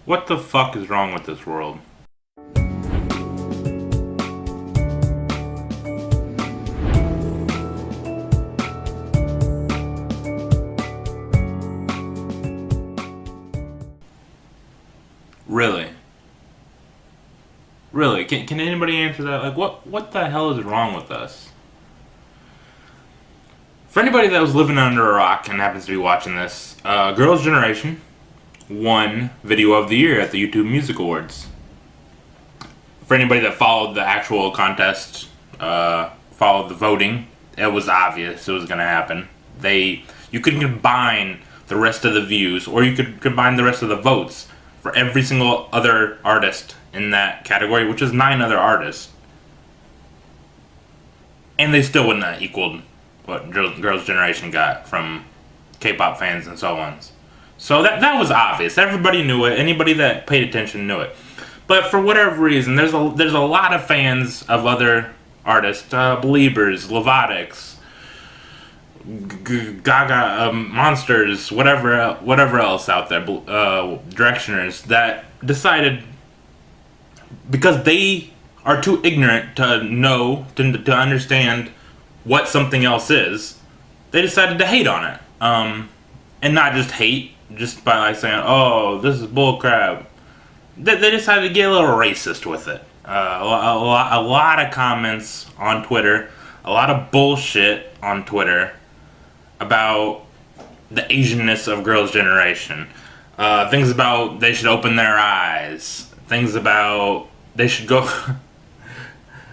What the fuck is wrong with this world? Really? Really? Can anybody answer that? Like, what the hell is wrong with us? For anybody that was living under a rock and happens to be watching this, Girls' Generation won Video of the Year at the YouTube Music Awards. For anybody that followed the actual contest, followed the voting, it was obvious it was going to happen. You could combine the rest of the views, or you could combine the rest of the votes for every single other artist in that category, which is 9 other artists, and they still wouldn't have equaled what Girls' Generation got from K-pop fans and so on. So that was obvious. Everybody knew it. Anybody that paid attention knew it. But for whatever reason, there's a lot of fans of other artists, Beliebers, Lovatics, Gaga, Monsters, whatever else out there, Directioners, that decided, because they are too ignorant to know, to understand what something else is, they decided to hate on it. And not just hate, just by like saying, oh, this is bullcrap. They decided to get a little racist with it. A lot of comments on Twitter, a lot of bullshit on Twitter about the Asianness of Girls' Generation. Things about they should open their eyes. Things about they should go...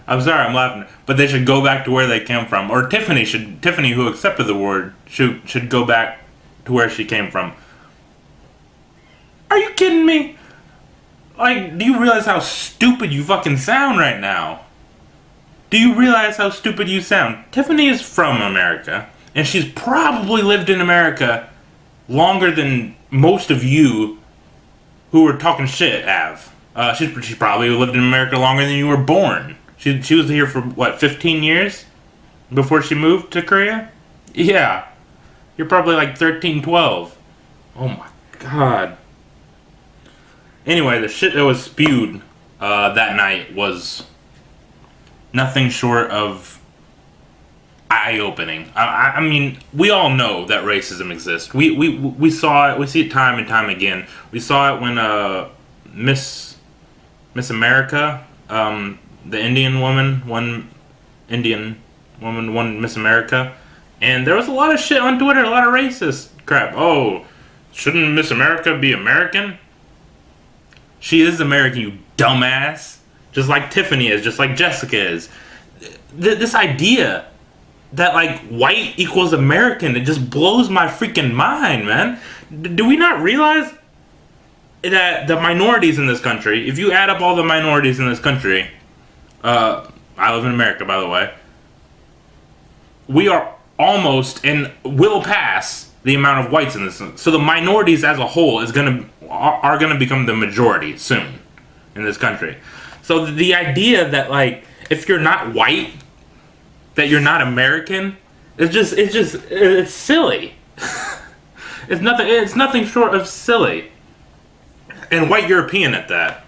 I'm sorry, I'm laughing. But they should go back to where they came from. Or Tiffany, who accepted the award, should go back to where she came from. Are you kidding me? Like, do you realize how stupid you fucking sound right now? Do you realize how stupid you sound? Tiffany is from America, and she's probably lived in America longer than most of you who are talking shit have. She probably lived in America longer than you were born. She was here for, what, 15 years? Before she moved to Korea? Yeah. You're probably like 13, 12. Oh my god. Anyway, the shit that was spewed that night was nothing short of eye-opening. I mean, we all know that racism exists. We saw it. We see it time and time again. We saw it when Miss America, the Indian woman won Miss America, and there was a lot of shit on Twitter, a lot of racist crap. Oh, shouldn't Miss America be American? She is American, you dumbass. Just like Tiffany is, just like Jessica is. This idea that, like, white equals American, it just blows my freaking mind, man. Do we not realize that the minorities in this country, if you add up all the minorities in this country, I live in America, by the way, we are almost and will pass the amount of whites in this. So the minorities as a whole are gonna become the majority soon in this country. So the idea that, like, if you're not white, that you're not American, it's silly. It's nothing short of silly. And white European at that.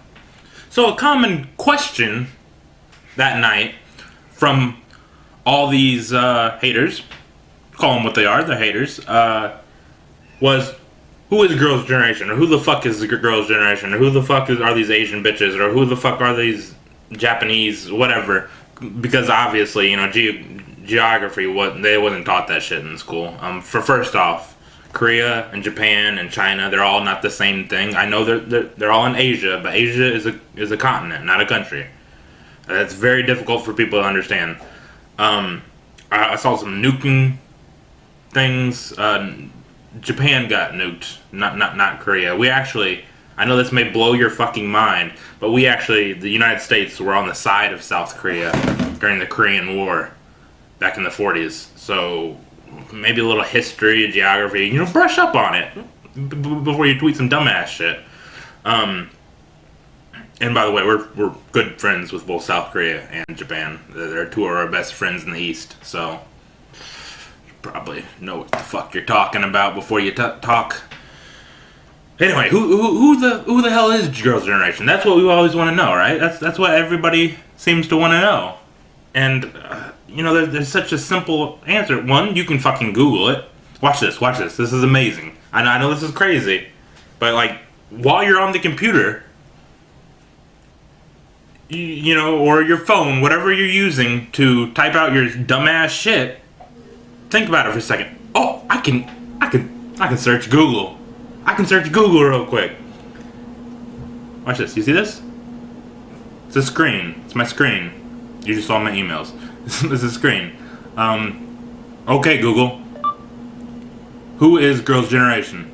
So a common question that night from all these haters, call them what they are, they're haters, was, who is Girls' Generation? Or who the fuck is the Girls' Generation? Or who the fuck are these Asian bitches? Or who the fuck are these Japanese, whatever? Because obviously, you know, geography, they wasn't taught that shit in school. For first off, Korea and Japan and China, they're all not the same thing. I know they're all in Asia, but Asia is a continent, not a country. That's very difficult for people to understand. I saw some nuking things. Japan got nuked, not Korea. We actually, I know this may blow your fucking mind, but the United States were on the side of South Korea during the Korean War back in the 40s. So maybe a little history, geography, you know, brush up on it before you tweet some dumbass shit. And by the way, we're good friends with both South Korea and Japan. They're two of our best friends in the East, so you probably know what the fuck you're talking about before you talk Anyway, who the hell is Girls' Generation? That's what we always want to know, right? That's what everybody seems to want to know. And you know, there's such a simple answer. One, you can fucking Google it. Watch this. This is amazing. I know this is crazy, but like while you're on the computer, you know, or your phone, whatever you're using to type out your dumbass shit, think about it for a second. Oh, I can search Google. I can search Google real quick. Watch this. You see this? It's a screen. It's my screen. You just saw my emails. This is a screen. Okay, Google. Who is Girls' Generation?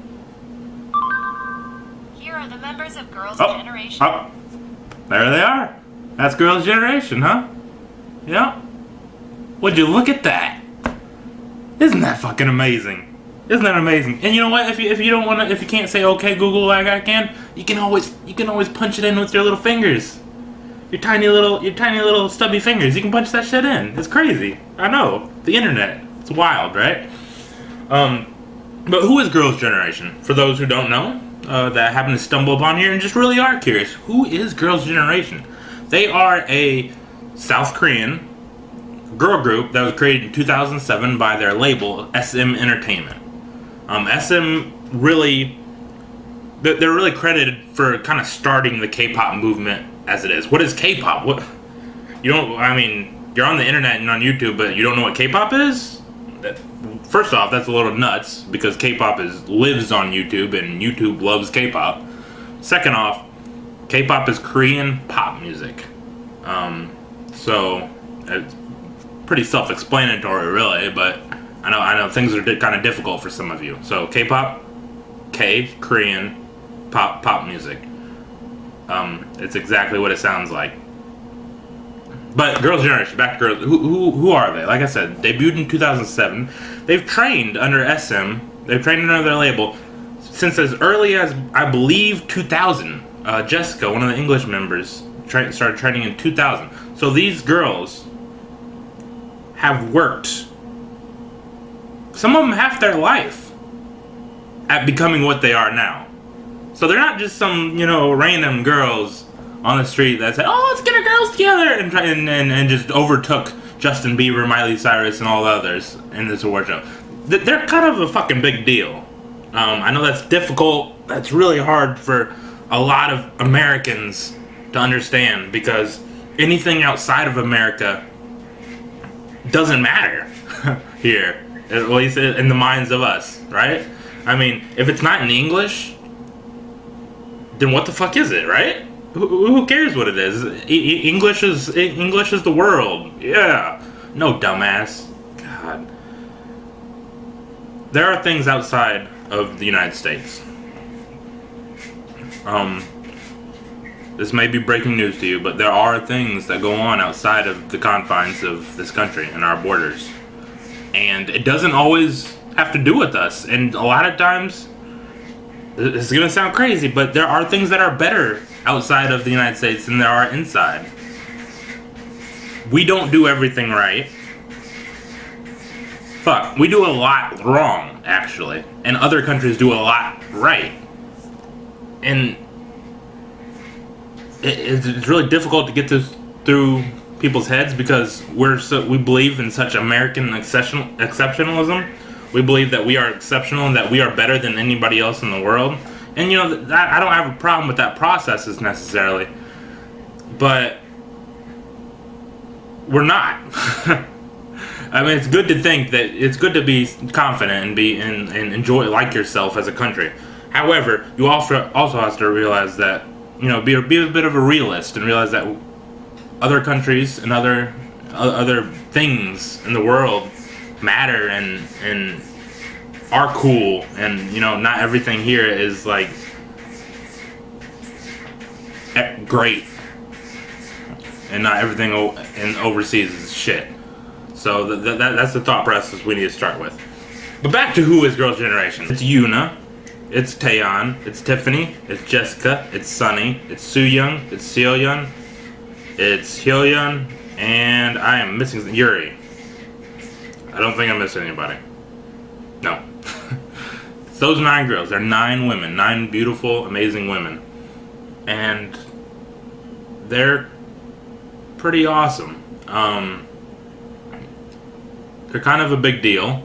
Here are the members of Girls' Generation. Oh, there they are. That's Girls' Generation, huh? Yeah. Would you look at that? Isn't that fucking amazing? Isn't that amazing? And you know what? If you don't want to, if you can't say okay Google like I can, you can always punch it in with your little fingers. Your tiny little stubby fingers. You can punch that shit in. It's crazy. I know. The internet. It's wild, right? But who is Girls' Generation? For those who don't know, that happen to stumble upon here and just really are curious, who is Girls' Generation? They are a South Korean girl group that was created in 2007 by their label SM Entertainment. SM really, they're really credited for kind of starting the K-pop movement as it is. What is K-pop? What, you don't, I mean, you're on the internet and on YouTube, but you don't know what K-pop is? First off, that's a little nuts because K-pop lives on YouTube and YouTube loves K-pop. Second off, K-pop is Korean pop music. So it's pretty self-explanatory, really, but I know things are kind of difficult for some of you. So K-pop, Korean pop music. It's exactly what it sounds like. But Girls' Generation, back to Girls. Who are they? Like I said, debuted in 2007. They've trained under SM. They've trained under their label since as early as, I believe, 2000. Jessica, one of the English members, started training in 2000. So these girls have worked, some of them half their life, at becoming what they are now. So they're not just some, you know, random girls on the street that said, "Oh, let's get our girls together," and just overtook Justin Bieber, Miley Cyrus, and all the others in this award show. They're kind of a fucking big deal. I know that's difficult. That's really hard for a lot of Americans to understand because anything outside of America doesn't matter here, at least in the minds of us, right? I mean, if it's not in English, then what the fuck is it, right? Who cares what it is? English is the world. Yeah. No, dumbass. God. There are things outside of the United States. This may be breaking news to you, but there are things that go on outside of the confines of this country and our borders. And it doesn't always have to do with us. And a lot of times, it's going to sound crazy, but there are things that are better outside of the United States than there are inside. We don't do everything right. Fuck, we do a lot wrong, actually. And other countries do a lot right. And it's really difficult to get this through people's heads because we believe in such American exceptionalism. We believe that we are exceptional and that we are better than anybody else in the world. And you know, I don't have a problem with that processes necessarily, but we're not. I mean, it's good to think that it's good to be confident and and enjoy like yourself as a country. However, you also have to realize that, you know, be a bit of a realist and realize that other countries and other things in the world matter and are cool, and you know, not everything here is like great, and not everything in overseas is shit. So that's the thought process we need to start with. But back to who is Girls' Generation. It's Yuna, it's Taeyeon, it's Tiffany, it's Jessica, it's Sunny, it's Sooyoung, it's Seoyeon, it's Hyoyeon, and I am missing Yuri. I don't think I'm missing anybody. No. It's those 9 girls. They're 9 women, 9 beautiful, amazing women, and they're pretty awesome. They're kind of a big deal,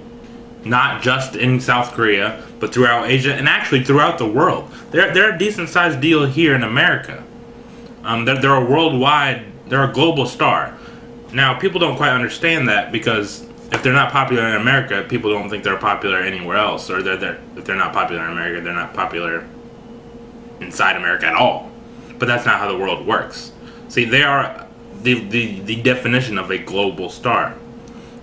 not just in South Korea, but throughout Asia and actually throughout the world. They're a decent sized deal here in America. They're a worldwide, they're a global star. Now, people don't quite understand that because if they're not popular in America, people don't think they're popular anywhere else. Or if they're not popular in America, they're not popular inside America at all. But that's not how the world works. See, they are the definition of a global star,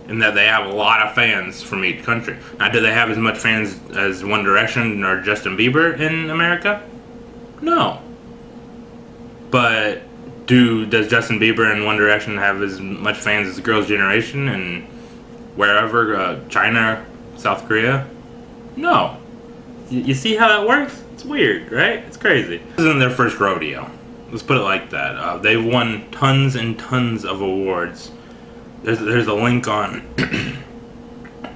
in that they have a lot of fans from each country. Now, do they have as much fans as One Direction or Justin Bieber in America? No. But does Justin Bieber and One Direction have as much fans as Girls' Generation and wherever, China, South Korea? No. You see how that works? It's weird, right? It's crazy. This isn't their first rodeo. Let's put it like that. They've won tons and tons of awards. There's a link on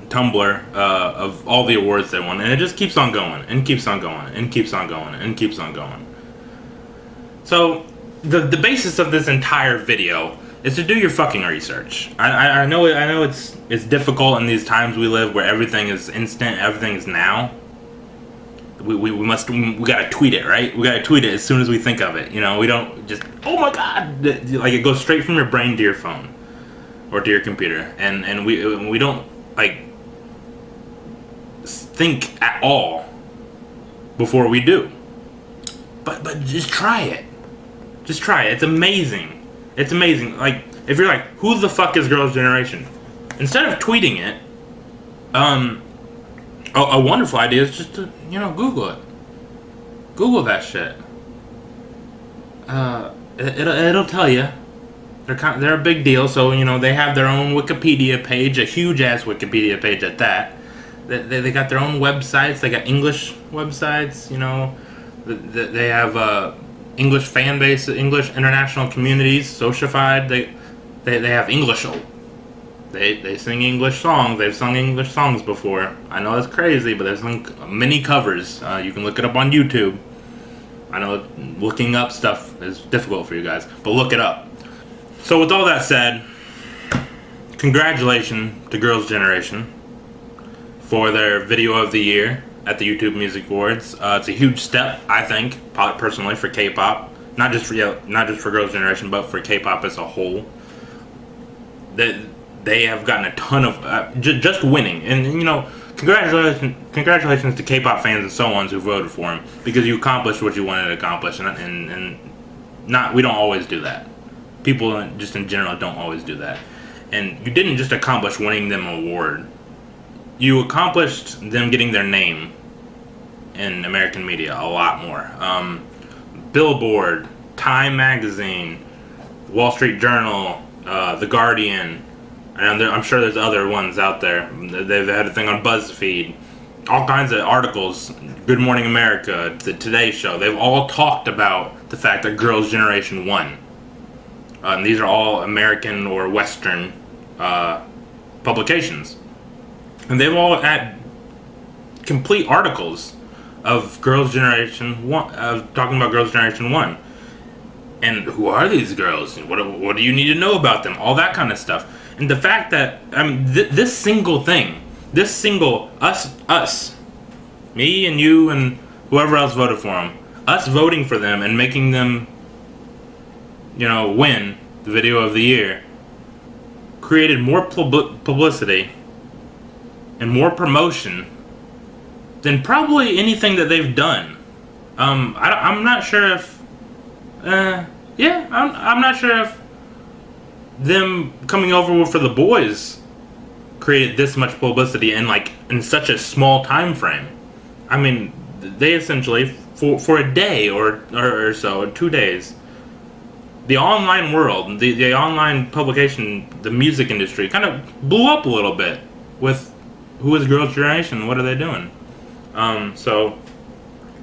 Tumblr of all the awards they won, and it just keeps on going and keeps on going and keeps on going and keeps on going. So the basis of this entire video is to do your fucking research. I know it's difficult in these times we live where everything is instant, everything is now. We gotta tweet it, right? We gotta tweet it as soon as we think of it. You know, we don't just, oh my god, like it goes straight from your brain to your phone or to your computer, and we don't like think at all before we do. But just try it. Just try it. It's amazing. It's amazing. Like, if you're like, who the fuck is Girls' Generation? Instead of tweeting it, a wonderful idea is just to, Google it. Google that shit. It'll tell you. They're a big deal, so, they have their own Wikipedia page, a huge-ass Wikipedia page at that. They got their own websites. They got English websites, They have English fan base, English international communities, sociafied. They have English. They sing English songs. They've sung English songs before. I know it's crazy, but there's many covers. You can look it up on YouTube. I know looking up stuff is difficult for you guys, but look it up. So with all that said, congratulations to Girls' Generation for their Video of the Year at the YouTube Music Awards. It's a huge step, I think, personally, for K-pop. Not just for Girls' Generation, but for K-pop as a whole. They have gotten a ton of just winning, and congratulations to K-pop fans and so on who voted for him, because you accomplished what you wanted to accomplish, and we don't always do that. People just in general don't always do that, and you didn't just accomplish winning them an award. You accomplished them getting their name in American media a lot more. Billboard, Time Magazine, Wall Street Journal, The Guardian, and I'm sure there's other ones out there. They've had a thing on BuzzFeed, all kinds of articles, Good Morning America, The Today Show. They've all talked about the fact that Girls' Generation won. And these are all American or Western publications. And they've all had complete articles of Girls' Generation 1, talking about Girls' Generation 1. And who are these girls? What do you need to know about them? All that kind of stuff. And the fact that, this single thing, us, me and you and whoever else voted for them, us voting for them and making them, win the Video of the Year, created more publicity and more promotion than probably anything that they've done. I'm not sure if, I'm not sure if them coming over for The Boys created this much publicity in such a small time frame. They essentially for a day or so, 2 days, the online world, the online publication, the music industry kind of blew up a little bit with who is Girls' Generation, what are they doing? So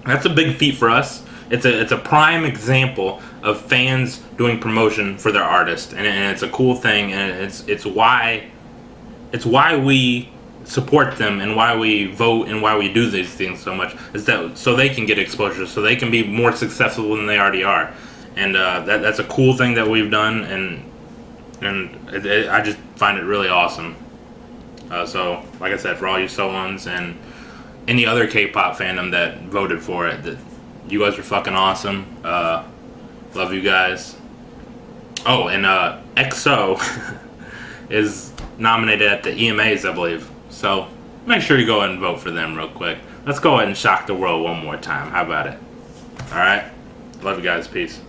that's a big feat for us. It's a prime example of fans doing promotion for their artist, and it's a cool thing, and it's why we support them and why we vote and why we do these things so much is that so they can get exposure, so they can be more successful than they already are. And that's a cool thing that we've done, and I just find it really awesome. So, like I said, for all you So-Uns and any other K-pop fandom that voted for it, that you guys are fucking awesome. Love you guys. Oh, and EXO is nominated at the EMAs, I believe. So make sure you go ahead and vote for them real quick. Let's go ahead and shock the world one more time. How about it? All right. Love you guys. Peace.